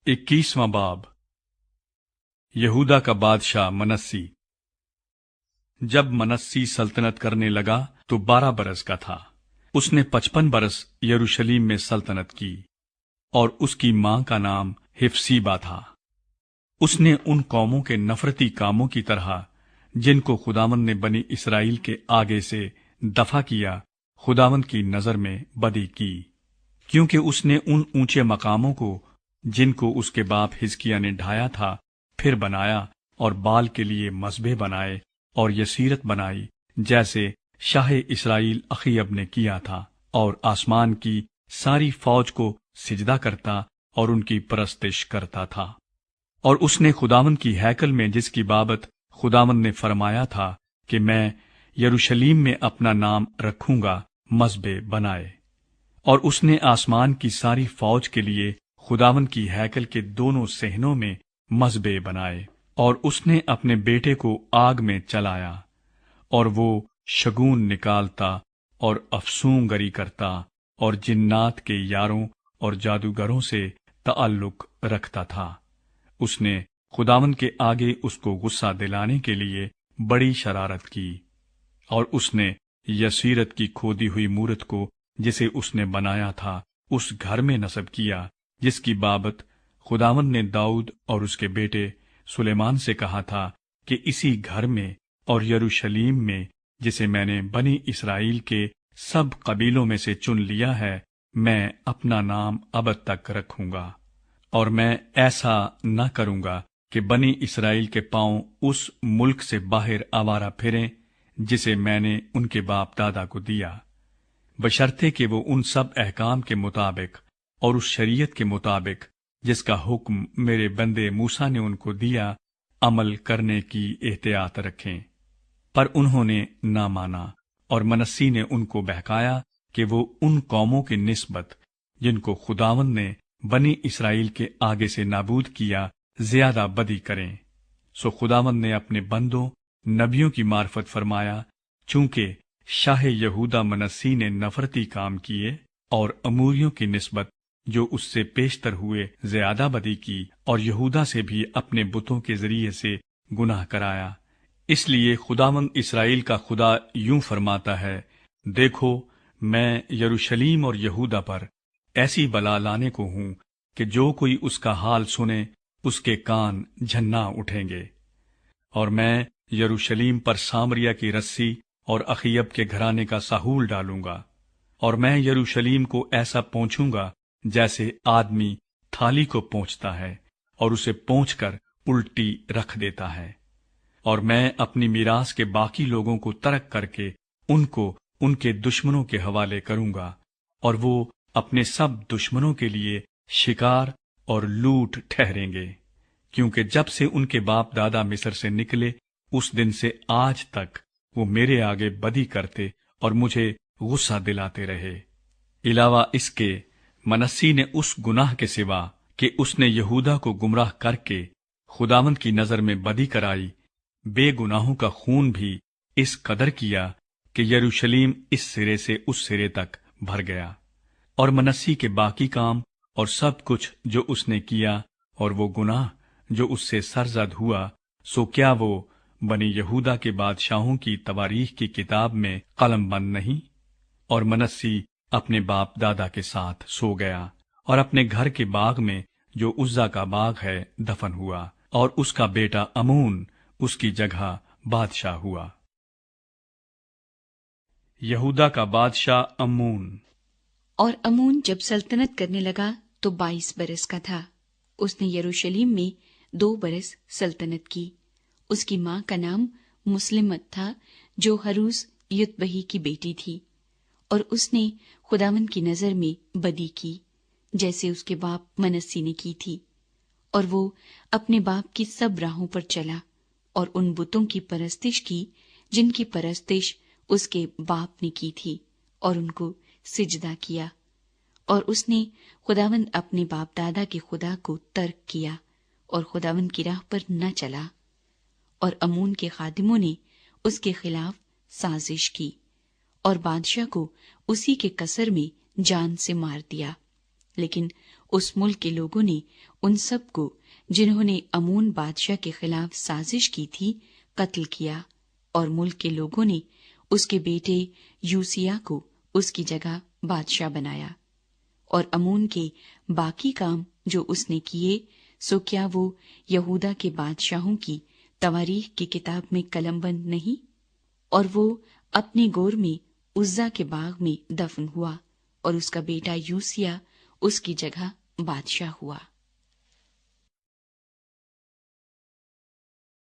21वां बाब। यहूदा का बादशाह मनस्सी। जब मनस्सी सल्तनत करने लगा तो 12 बरस का था। उसने 55 बरस यरूशलेम में सल्तनत की और उसकी मां का नाम हिफसीबा था। उसने उन कौमों के नफरती कामों की तरह जिनको खुदावंद ने बनी इस्राएल के आगे से दफा किया, खुदावंद की नजर में बदी की, क्योंकि उसने उन ऊंचे मकामों को जिनको उसके बाप हिजकिय्याह ने ढाया था फिर बनाया और बाल के लिए मज़बे बनाए और यसीरत बनाई, जैसे शाह इस्राएल अखीयब ने किया था, और आसमान की सारी फौज को सिजदा करता और उनकी परस्तिश करता था। और उसने खुदावंद की हैकल में जिसकी बाबत खुदावंद ने फरमाया था कि मैं यरूशलेम में अपना नाम रखूंगा, मज़बे बनाए। और उसने आसमान की सारी फौज के लिए खुदावंद की हैकल के दोनों सहनों में मज़बे बनाए। और उसने अपने बेटे को आग में चलाया, और वो शगुन निकालता और अफसूंगरी करता और जिन्नात के यारों और जादूगरों से ताल्लुक रखता था। उसने खुदावंद के आगे उसको गुस्सा दिलाने के लिए बड़ी शरारत की। और उसने यसीरत की खोदी हुई मूरत को जिसे उसने बनाया था उस घर में नस्ब किया जिसकी बाबत खुदावंद ने दाऊद और उसके बेटे सुलेमान से कहा था कि इसी घर में और यरूशलेम में, जिसे मैंने बनी इस्राएल के सब कबीलों में से चुन लिया है, मैं अपना नाम अबद तक रखूंगा। और मैं ऐसा न करूंगा कि बनी इस्राएल के पांव उस मुल्क से बाहर आवारा फिरें जिसे मैंने उनके बाप दादा को दिया, बशर्ते कि वो उन सब अहकाम के मुताबिक और उस शरीयत के मुताबिक जिसका हुक्म मेरे बंदे मूसा ने उनको दिया, अमल करने की एहतियात रखें। पर उन्होंने ना माना, और मनस्सी ने उनको बहकाया कि वो उन कौमों की निस्बत जिनको खुदावंद ने बनी इस्राएल के आगे से नाबूद किया, ज्यादा बदी करें। सो खुदावंद ने अपने बंदों नबियों की मार्फत फरमाया, चूंकि शाह यहूदा मनस्सी ने नफरती काम किए और अमूरियों की निस्बत जो उससे पेशतर हुए ज्यादा बदी की, और यहूदा से भी अपने बुतों के जरिए से गुनाह कराया, इसलिए खुदावंद इस्राएल का खुदा यूं फरमाता है, देखो मैं यरूशलेम और यहूदा पर ऐसी बला लाने को हूं कि जो कोई उसका हाल सुने उसके कान झन्ना उठेंगे। और मैं यरूशलेम पर सामरिया की रस्सी और अखीयब के घराने का साहूल डालूंगा, और मैं यरूशलेम को ऐसा पोंछूंगा जैसे आदमी थाली को पोंछता है और उसे पोंछकर उल्टी रख देता है। और मैं अपनी मीरास के बाकी लोगों को तर्क करके उनको उनके दुश्मनों के हवाले करूंगा, और वो अपने सब दुश्मनों के लिए शिकार और लूट ठहरेंगे, क्योंकि जब से उनके बाप दादा मिस्र से निकले उस दिन से आज तक वो मेरे आगे बदी करते और मुझे गुस्सा दिलाते रहे। इलावा इसके मनस्सी ने उस गुनाह के सिवा कि उसने यहूदा को गुमराह करके खुदावंद की नजर में बदी कराई, बेगुनाहों का खून भी इस कदर किया कि यरूशलेम इस सिरे से उस सिरे तक भर गया। और मनस्सी के बाकी काम और सब कुछ जो उसने किया और वो गुनाह जो उससे सरजद हुआ, सो क्या वो बनी यहूदा के बादशाहों की तवारीख की किताब में कलमबंद नहीं? और मनस्सी अपने बाप दादा के साथ सो गया और अपने घर के बाग में जो उज्जा का बाग है दफन हुआ, और उसका बेटा अमून उसकी जगह बादशाह हुआ। यहूदा का बादशाह अमून। और अमून जब सल्तनत करने लगा तो 22 बरस का था। उसने यरूशलेम में 2 बरस सल्तनत की। उसकी मां का नाम मुस्लिमत था, जो हरूस युतबही की बेटी थी। और उसने खुदावंद की नजर में बदी की, जैसे उसके बाप मनस्सी ने की थी। और वो अपने बाप की सब राहों पर चला और उन बुतों की परस्तिश की जिनकी परस्तिश उसके बाप ने की थी, और उनको सिजदा किया। और उसने खुदावंद अपने बाप दादा के खुदा को तर्क किया और खुदावंद की राह पर न चला। और अमून के खादिमों ने उसके खिलाफ साजिश की और बादशाह को उसी के कसर में जान से मार दिया। लेकिन اس ملک کے لوگوں نے ان سب کو جنہوں نے امون بادشاہ کے خلاف سازش کی تھی قتل کیا، اور ملک کے لوگوں نے اس کے بیٹے یوسیہ کو اس کی جگہ بادشاہ بنایا۔ اور امون کے باقی کام جو اس نے کیے، سو کیا وہ یہودا کے بادشاہوں کی تواریخ کی کتاب میں قلم بند نہیں؟ اور وہ اپنے گور میں عزا کے باغ میں دفن ہوا، اور اس کا بیٹا یوسیہ اس کی جگہ بادشاہ ہوا۔